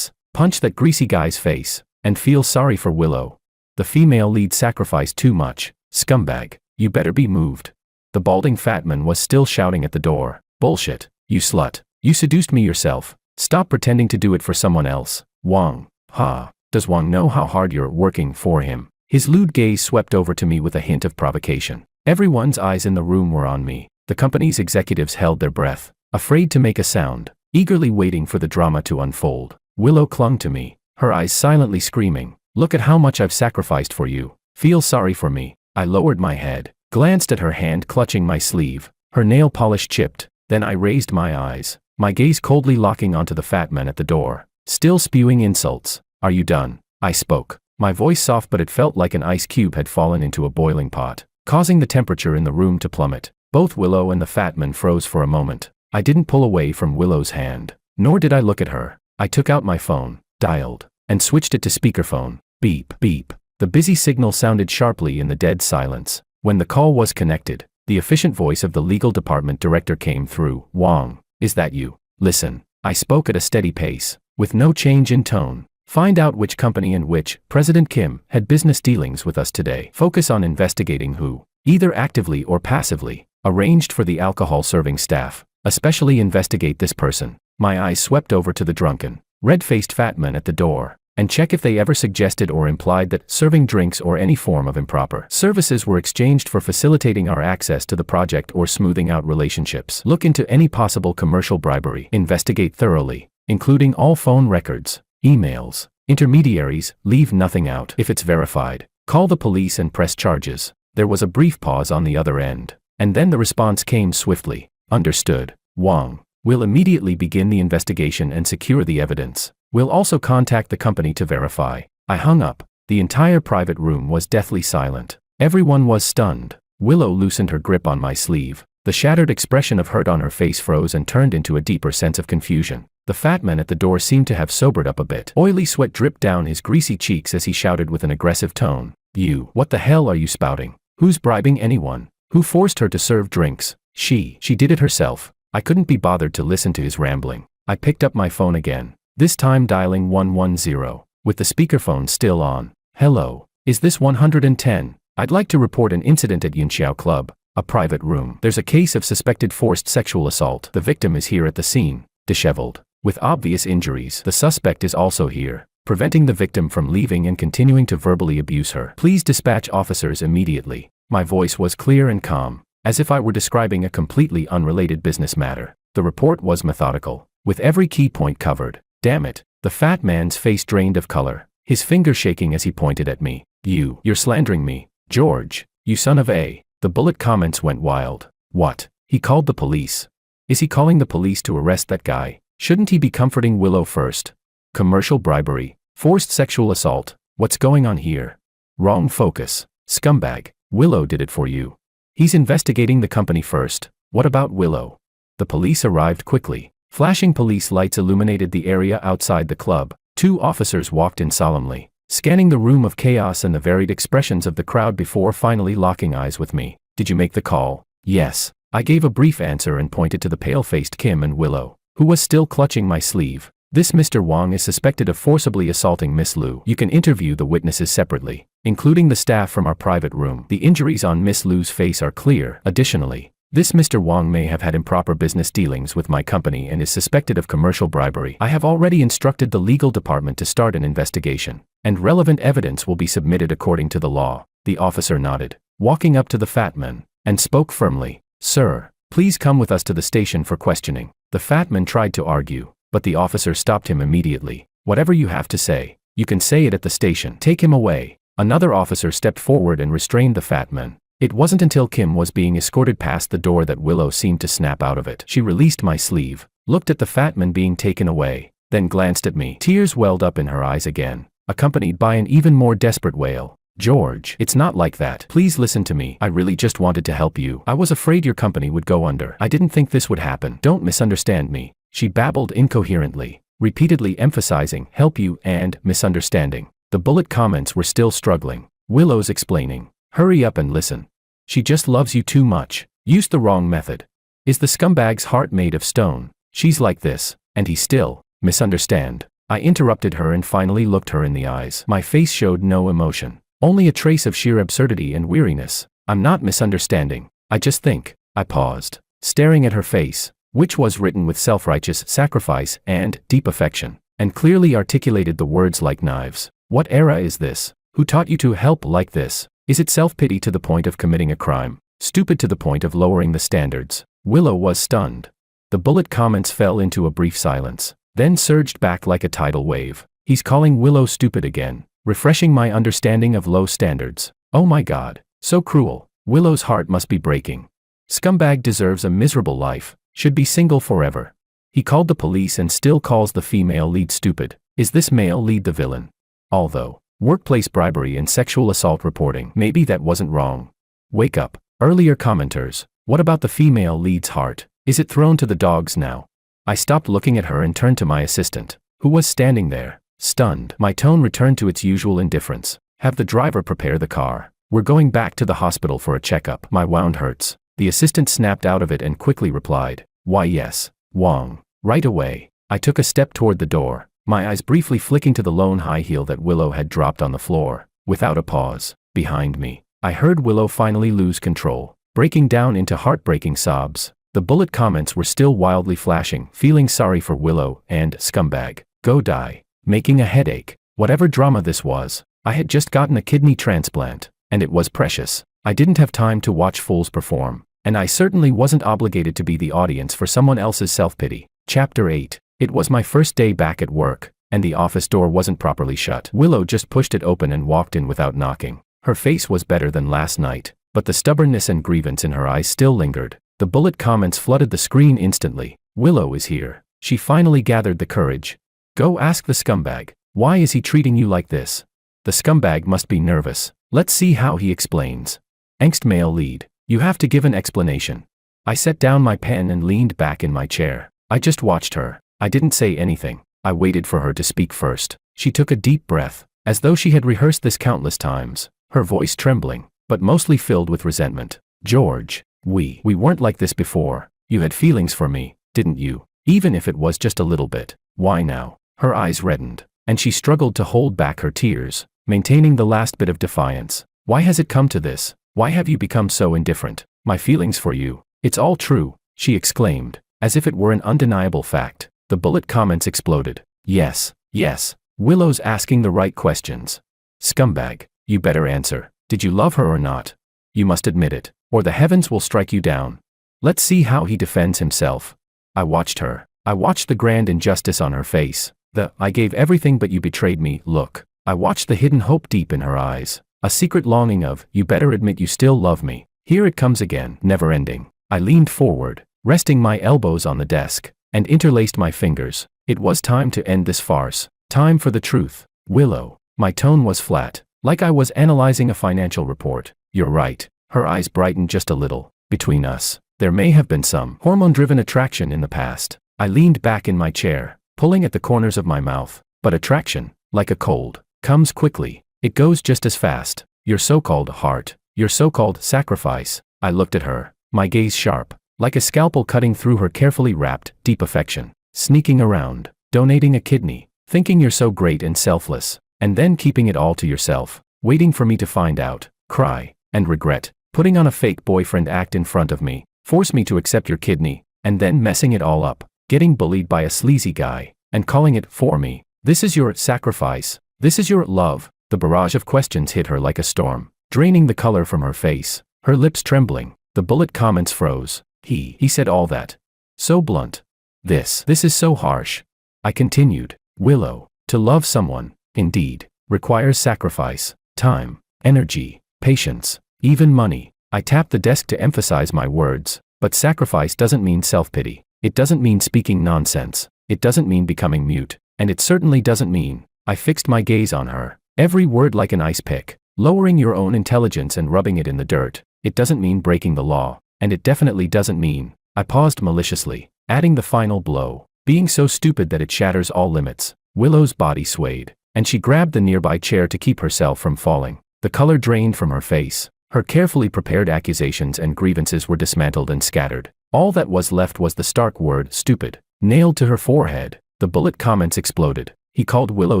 Punch that greasy guy's face, and feel sorry for Willow. The female lead sacrificed too much. Scumbag. You better be moved. The balding fat man was still shouting at the door. Bullshit. You slut. You seduced me yourself. Stop pretending to do it for someone else. Wang. Ha. Does Wang know how hard you're working for him? His lewd gaze swept over to me with a hint of provocation. Everyone's eyes in the room were on me. The company's executives held their breath, afraid to make a sound, eagerly waiting for the drama to unfold. Willow clung to me, her eyes silently screaming, "Look at how much I've sacrificed for you. Feel sorry for me." I lowered my head, glanced at her hand clutching my sleeve, her nail polish chipped, then I raised my eyes, my gaze coldly locking onto the fat man at the door, still spewing insults. "Are you done?" I spoke, my voice soft, but it felt like an ice cube had fallen into a boiling pot, causing the temperature in the room to plummet. Both Willow and the fat man froze for a moment. I didn't pull away from Willow's hand, nor did I look at her. I took out my phone, dialed, and switched it to speakerphone. Beep, beep. The busy signal sounded sharply in the dead silence. When the call was connected, the efficient voice of the legal department director came through. "Wang, is that you? Listen." I spoke at a steady pace, with no change in tone. "Find out which company and which President Kim had business dealings with us today. Focus on investigating who, either actively or passively, arranged for the alcohol-serving staff. Especially investigate this person." My eyes swept over to the drunken, red-faced fat man at the door, and check if they ever suggested or implied that serving drinks or any form of improper services were exchanged for facilitating our access to the project or smoothing out relationships. Look into any possible commercial bribery. Investigate thoroughly, including all phone records, emails, intermediaries, leave nothing out. If it's verified, call the police and press charges. There was a brief pause on the other end, and then the response came swiftly. Understood, Wang. We'll immediately begin the investigation and secure the evidence. We'll also contact the company to verify. I hung up. The entire private room was deathly silent. Everyone was stunned. Willow loosened her grip on my sleeve. The shattered expression of hurt on her face froze and turned into a deeper sense of confusion. The fat man at the door seemed to have sobered up a bit. Oily sweat dripped down his greasy cheeks as he shouted with an aggressive tone. "You, what the hell are you spouting? Who's bribing anyone? Who forced her to serve drinks? She did it herself." I couldn't be bothered to listen to his rambling. I picked up my phone again, this time dialing 110, with the speakerphone still on. "Hello, is this 110? I'd like to report an incident at Yinxiao Club, a private room. There's a case of suspected forced sexual assault. The victim is here at the scene, disheveled, with obvious injuries. The suspect is also here, preventing the victim from leaving and continuing to verbally abuse her. Please dispatch officers immediately." My voice was clear and calm, as if I were describing a completely unrelated business matter. The report was methodical, with every key point covered. Damn it. The fat man's face drained of color, his finger shaking as he pointed at me. You're slandering me, George, you son of a." The bullet comments went wild. What? He called the police? Is he calling the police to arrest that guy? Shouldn't he be comforting Willow first? Commercial bribery, forced sexual assault, what's going on here? Wrong focus. Scumbag, Willow did it for you. He's investigating the company first. What about Willow? The police arrived quickly. Flashing police lights illuminated the area outside the club. 2 officers walked in solemnly, scanning the room of chaos and the varied expressions of the crowd before finally locking eyes with me. Did you make the call? Yes. I gave a brief answer and pointed to the pale-faced Kim and Willow, who was still clutching my sleeve. This Mr. Wong is suspected of forcibly assaulting Miss Liu. You can interview the witnesses separately, including the staff from our private room. The injuries on Miss Liu's face are clear. Additionally, this Mr. Wong may have had improper business dealings with my company and is suspected of commercial bribery. I have already instructed the legal department to start an investigation, and relevant evidence will be submitted according to the law. The officer nodded, walking up to the fat man, and spoke firmly. Sir, please come with us to the station for questioning. The fat man tried to argue, but the officer stopped him immediately. Whatever you have to say, you can say it at the station. Take him away. Another officer stepped forward and restrained the fat man. It wasn't until Kim was being escorted past the door that Willow seemed to snap out of it. She released my sleeve, looked at the fat man being taken away, then glanced at me. Tears welled up in her eyes again, accompanied by an even more desperate wail. George, it's not like that. Please listen to me. I really just wanted to help you. I was afraid your company would go under. I didn't think this would happen. Don't misunderstand me. She babbled incoherently, repeatedly emphasizing help you and misunderstanding. The bullet comments were still struggling. Willow's explaining. Hurry up and listen. She just loves you too much. Used the wrong method. Is the scumbag's heart made of stone? She's like this, and he still misunderstand. I interrupted her and finally looked her in the eyes. My face showed no emotion, only a trace of sheer absurdity and weariness. I'm not misunderstanding. I just think. I paused, staring at her face, which was written with self-righteous sacrifice and deep affection, and clearly articulated the words like knives. What era is this? Who taught you to help like this? Is it self-pity to the point of committing a crime? Stupid to the point of lowering the standards? Willow was stunned. The bullet comments fell into a brief silence, then surged back like a tidal wave. He's calling Willow stupid again, refreshing my understanding of low standards. Oh my God, so cruel. Willow's heart must be breaking. Scumbag deserves a miserable life. Should be single forever. He called the police and still calls the female lead stupid. Is this male lead the villain? Although, workplace bribery and sexual assault reporting, maybe that wasn't wrong. Wake up. Earlier commenters, what about the female lead's heart? Is it thrown to the dogs now? I stopped looking at her and turned to my assistant, who was standing there, stunned. My tone returned to its usual indifference. Have the driver prepare the car. We're going back to the hospital for a checkup. My wound hurts. The assistant snapped out of it and quickly replied, why yes, Wong. Right away. I took a step toward the door, my eyes briefly flicking to the lone high heel that Willow had dropped on the floor. Without a pause, behind me, I heard Willow finally lose control, breaking down into heartbreaking sobs. The bullet comments were still wildly flashing, feeling sorry for Willow and scumbag. Go die. Making a headache. Whatever drama this was, I had just gotten a kidney transplant, and it was precious. I didn't have time to watch fools perform, and I certainly wasn't obligated to be the audience for someone else's self-pity. Chapter 8. It was my first day back at work, and the office door wasn't properly shut. Willow just pushed it open and walked in without knocking. Her face was better than last night, but the stubbornness and grievance in her eyes still lingered. The bullet comments flooded the screen instantly. Willow is here. She finally gathered the courage. Go ask the scumbag. Why is he treating you like this? The scumbag must be nervous. Let's see how he explains. Angst male lead. You have to give an explanation. I set down my pen and leaned back in my chair. I just watched her. I didn't say anything. I waited for her to speak first. She took a deep breath, as though she had rehearsed this countless times, her voice trembling, but mostly filled with resentment. George, we weren't like this before. You had feelings for me, didn't you? Even if it was just a little bit. Why now? Her eyes reddened, and she struggled to hold back her tears, maintaining the last bit of defiance. Why has it come to this? Why have you become so indifferent? My feelings for you. It's all true, she exclaimed, as if it were an undeniable fact. The bullet comments exploded. Yes, yes. Willow's asking the right questions. Scumbag, you better answer. Did you love her or not? You must admit it, or the heavens will strike you down. Let's see how he defends himself. I watched her. I watched the grand injustice on her face. I gave everything but you betrayed me look. I watched the hidden hope deep in her eyes. A secret longing of, you better admit you still love me. Here it comes again, never ending. I leaned forward, resting my elbows on the desk, and interlaced my fingers. It was time to end this farce. Time for the truth. Willow. My tone was flat, like I was analyzing a financial report. You're right. Her eyes brightened just a little. Between us, there may have been some hormone-driven attraction in the past. I leaned back in my chair, pulling at the corners of my mouth. But attraction, like a cold, comes quickly. It goes just as fast. Your so-called heart, your so-called sacrifice. I looked at her, my gaze sharp, like a scalpel cutting through her carefully wrapped, deep affection. Sneaking around, donating a kidney, thinking you're so great and selfless, and then keeping it all to yourself, waiting for me to find out, cry, and regret, putting on a fake boyfriend act in front of me, force me to accept your kidney, and then messing it all up, getting bullied by a sleazy guy, and calling it for me. This is your sacrifice. This is your love. The barrage of questions hit her like a storm, draining the color from her face, her lips trembling. The bullet comments froze. He said all that. So blunt. This is so harsh. I continued. Willow, to love someone, indeed, requires sacrifice, time, energy, patience, even money. I tapped the desk to emphasize my words, but sacrifice doesn't mean self-pity. It doesn't mean speaking nonsense. It doesn't mean becoming mute. And it certainly doesn't mean. I fixed my gaze on her, every word like an ice pick, lowering your own intelligence and rubbing it in the dirt. It doesn't mean breaking the law, and it definitely doesn't mean. I paused maliciously, adding the final blow, being so stupid that it shatters all limits. Willow's body swayed, and she grabbed the nearby chair to keep herself from falling. The color drained from her face. Her carefully prepared accusations and grievances were dismantled and scattered. All that was left was the stark word, stupid, nailed to her forehead. The bullet comments exploded. He called Willow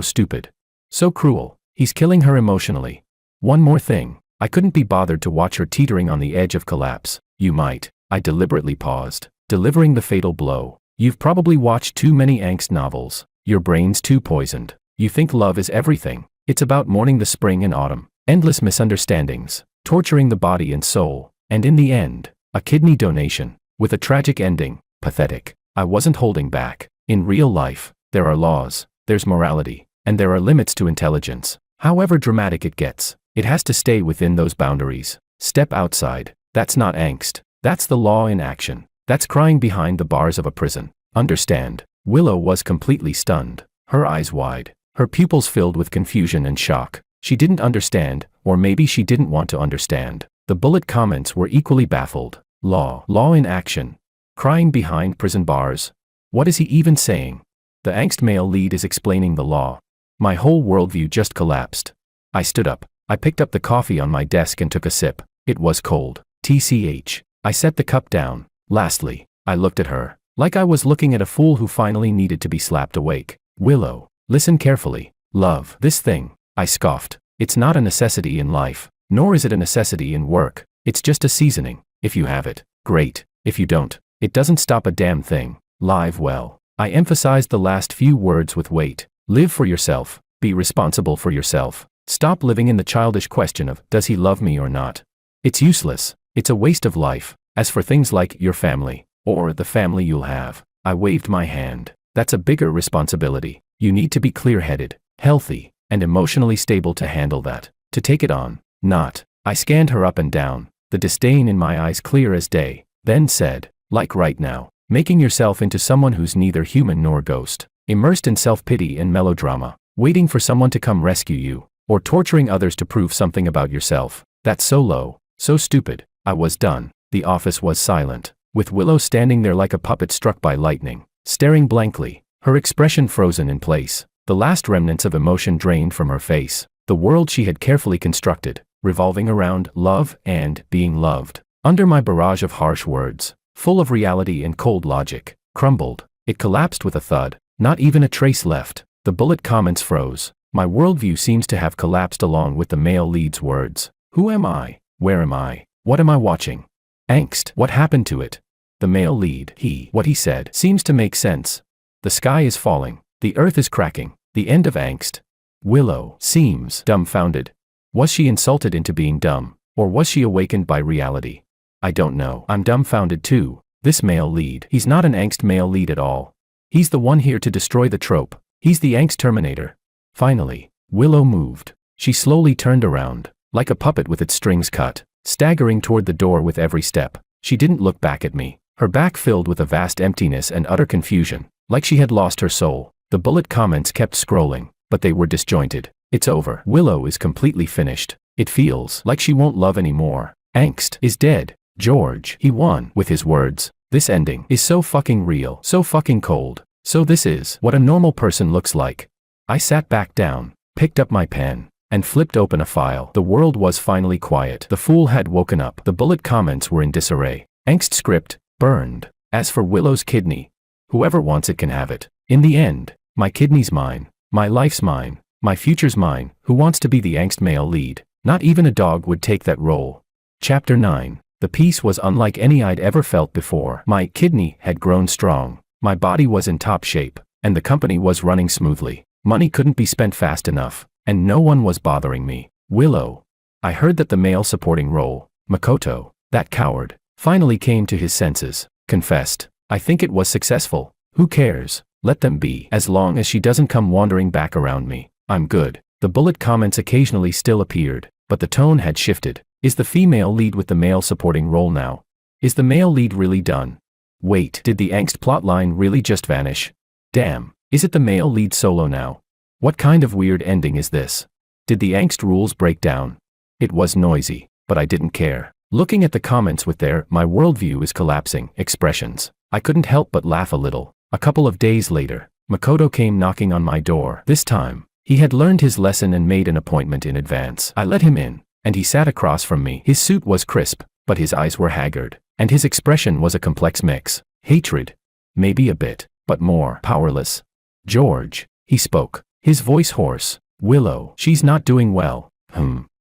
stupid. So cruel. He's killing her emotionally. One more thing. I couldn't be bothered to watch her teetering on the edge of collapse. You might. I deliberately paused, delivering the fatal blow. You've probably watched too many angst novels. Your brain's too poisoned. You think love is everything. It's about mourning the spring and autumn, endless misunderstandings, torturing the body and soul, and in the end, a kidney donation, with a tragic ending. Pathetic. I wasn't holding back. In real life, there are laws, there's morality, and there are limits to intelligence. However dramatic it gets, it has to stay within those boundaries. Step outside. That's not angst. That's the law in action. That's crying behind the bars of a prison. Understand? Willow was completely stunned, her eyes wide, her pupils filled with confusion and shock. She didn't understand, or maybe she didn't want to understand. The bullet comments were equally baffled. Law in action. Crying behind prison bars. What is he even saying? The angst male lead is explaining the law. My whole worldview just collapsed. I stood up. I picked up the coffee on my desk and took a sip. It was cold. TCH. I set the cup down. Lastly, I looked at her, like I was looking at a fool who finally needed to be slapped awake. Willow, listen carefully. Love, this thing, I scoffed. It's not a necessity in life, nor is it a necessity in work. It's just a seasoning. If you have it, great. If you don't, it doesn't stop a damn thing. Live well. I emphasized the last few words with weight. Live for yourself. Be responsible for yourself. Stop living in the childish question of, does he love me or not? It's useless. It's a waste of life. As for things like your family, or the family you'll have, I waved my hand. That's a bigger responsibility. You need to be clear-headed, healthy, and emotionally stable to handle that. To take it on. Not. I scanned her up and down, the disdain in my eyes clear as day, then said, like right now, making yourself into someone who's neither human nor ghost, immersed in self-pity and melodrama, waiting for someone to come rescue you, or torturing others to prove something about yourself. That's so low, so stupid. I was done. The office was silent, with Willow standing there like a puppet struck by lightning, staring blankly, her expression frozen in place, the last remnants of emotion drained from her face. The world she had carefully constructed, revolving around love and being loved, under my barrage of harsh words, full of reality and cold logic, crumbled. It collapsed with a thud, not even a trace left. The bullet comments froze. My worldview seems to have collapsed along with the male lead's words. Who am I? Where am I? What am I watching? Angst. What happened to it? The male lead, what he said, seems to make sense. The sky is falling. The earth is cracking. The end of angst. Willow seems dumbfounded. Was she insulted into being dumb, or was she awakened by reality? I don't know. I'm dumbfounded too. This male lead, he's not an angst male lead at all. He's the one here to destroy the trope. He's the angst terminator. Finally, Willow moved. She slowly turned around, like a puppet with its strings cut, staggering toward the door with every step. She didn't look back at me, her back filled with a vast emptiness and utter confusion, like she had lost her soul. The bullet comments kept scrolling, but they were disjointed. It's over. Willow is completely finished. It feels like she won't love anymore. Angst is dead. George, he won with his words. This ending is so fucking real, so fucking cold. So this is what a normal person looks like. I sat back down, picked up my pen, and flipped open a file. The world was finally quiet. The fool had woken up. The bullet comments were in disarray. Angst script, burned. As for Willow's kidney, whoever wants it can have it. In the end, my kidney's mine, my life's mine, my future's mine. Who wants to be the angst male lead? Not even a dog would take that role. Chapter 9. The peace was unlike any I'd ever felt before. My kidney had grown strong, my body was in top shape, and the company was running smoothly. Money couldn't be spent fast enough, and no one was bothering me. Willow. I heard that the male supporting role, Makoto, that coward, finally came to his senses, confessed. I think it was successful. Who cares? Let them be. As long as she doesn't come wandering back around me, I'm good. The bullet comments occasionally still appeared, but the tone had shifted. Is the female lead with the male supporting role now? Is the male lead really done? Wait, did the angst plotline really just vanish? Damn, is it the male lead solo now? What kind of weird ending is this? Did the angst rules break down? It was noisy, but I didn't care. Looking at the comments with their "my worldview is collapsing" expressions, I couldn't help but laugh a little. A couple of days later, Makoto came knocking on my door. This time, he had learned his lesson and made an appointment in advance. I let him in, and he sat across from me. His suit was crisp, but his eyes were haggard, and his expression was a complex mix. Hatred. Maybe a bit, but more powerless. George, he spoke, his voice hoarse. Willow, she's not doing well.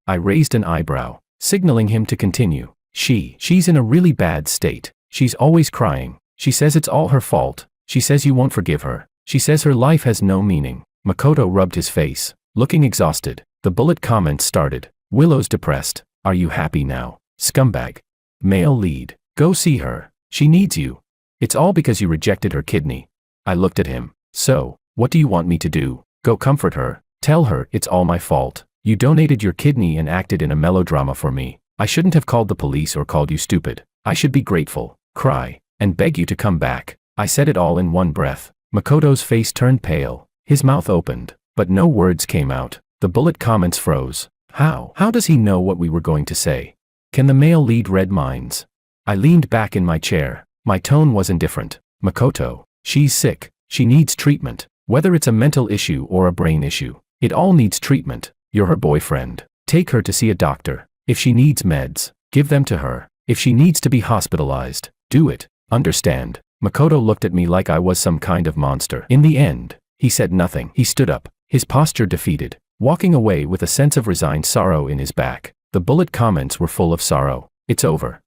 I raised an eyebrow, signaling him to continue. She's in a really bad state. She's always crying. She says it's all her fault. She says you won't forgive her. She says her life has no meaning. Makoto rubbed his face, looking exhausted. The bullet comments started. Willow's depressed. Are you happy now, scumbag? Male lead. Go see her. She needs you. It's all because you rejected her kidney. I looked at him. So, what do you want me to do? Go comfort her. Tell her it's all my fault. You donated your kidney and acted in a melodrama for me. I shouldn't have called the police or called you stupid. I should be grateful, cry, and beg you to come back. I said it all in one breath. Makoto's face turned pale. His mouth opened, but no words came out. The bullet comments froze. How does he know what we were going to say? Can the male lead read minds? I leaned back in my chair. My tone was indifferent. Makoto, she's sick. She needs treatment. Whether it's a mental issue or a brain issue, it all needs treatment. You're her boyfriend. Take her to see a doctor. If she needs meds, give them to her. If she needs to be hospitalized, do it. Understand? Makoto looked at me like I was some kind of monster. In the end, he said nothing. He stood up, his posture defeated, walking away with a sense of resigned sorrow in his back. The bullet comments were full of sorrow. It's over.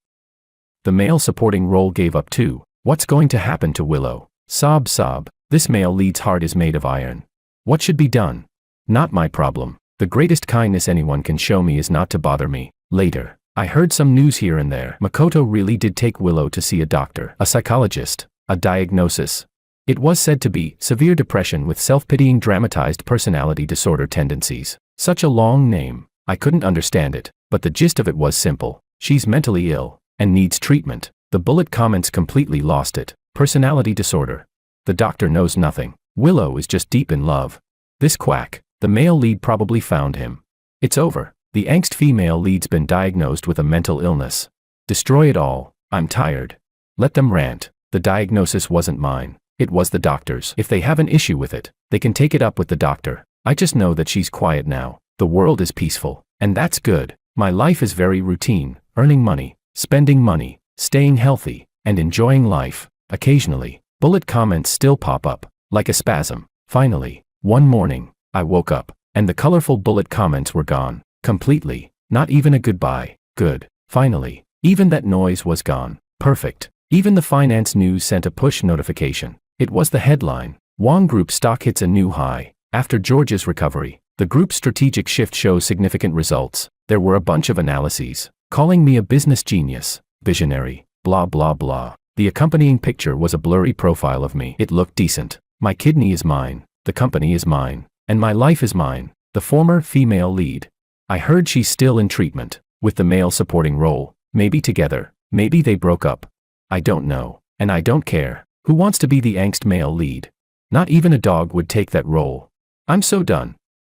The male supporting role gave up too. What's going to happen to Willow? Sob sob. This male lead's heart is made of iron. What should be done? Not my problem. The greatest kindness anyone can show me is not to bother me. Later, I heard some news here and there. Makoto really did take Willow to see a doctor, a psychologist, a diagnosis. It was said to be severe depression with self-pitying dramatized personality disorder tendencies. Such a long name. I couldn't understand it, but the gist of it was simple. She's mentally ill and needs treatment. The bullet comments completely lost it. Personality disorder. The doctor knows nothing. Willow is just deep in love. This quack, the male lead probably found him. It's over. The angst female lead's been diagnosed with a mental illness. Destroy it all. I'm tired. Let them rant. The diagnosis wasn't mine. It was the doctor's. If they have an issue with it, they can take it up with the doctor. I just know that she's quiet now. The world is peaceful, and that's good. My life is very routine, earning money, spending money, staying healthy, and enjoying life. Occasionally, bullet comments still pop up, like a spasm. Finally, one morning, I woke up, and the colorful bullet comments were gone. Completely. Not even a goodbye. Good. Finally. Even that noise was gone. Perfect. Even the finance news sent a push notification. It was the headline. Wong Group stock hits a new high. After George's recovery, the group's strategic shift shows significant results. There were a bunch of analyses, calling me a business genius, visionary, blah blah blah. The accompanying picture was a blurry profile of me. It looked decent. My kidney is mine. The company is mine. And my life is mine. The former female lead. I heard she's still in treatment, with the male supporting role. Maybe together. Maybe they broke up. I don't know. And I don't care. Who wants to be the angst male lead? Not even a dog would take that role. I'm so done.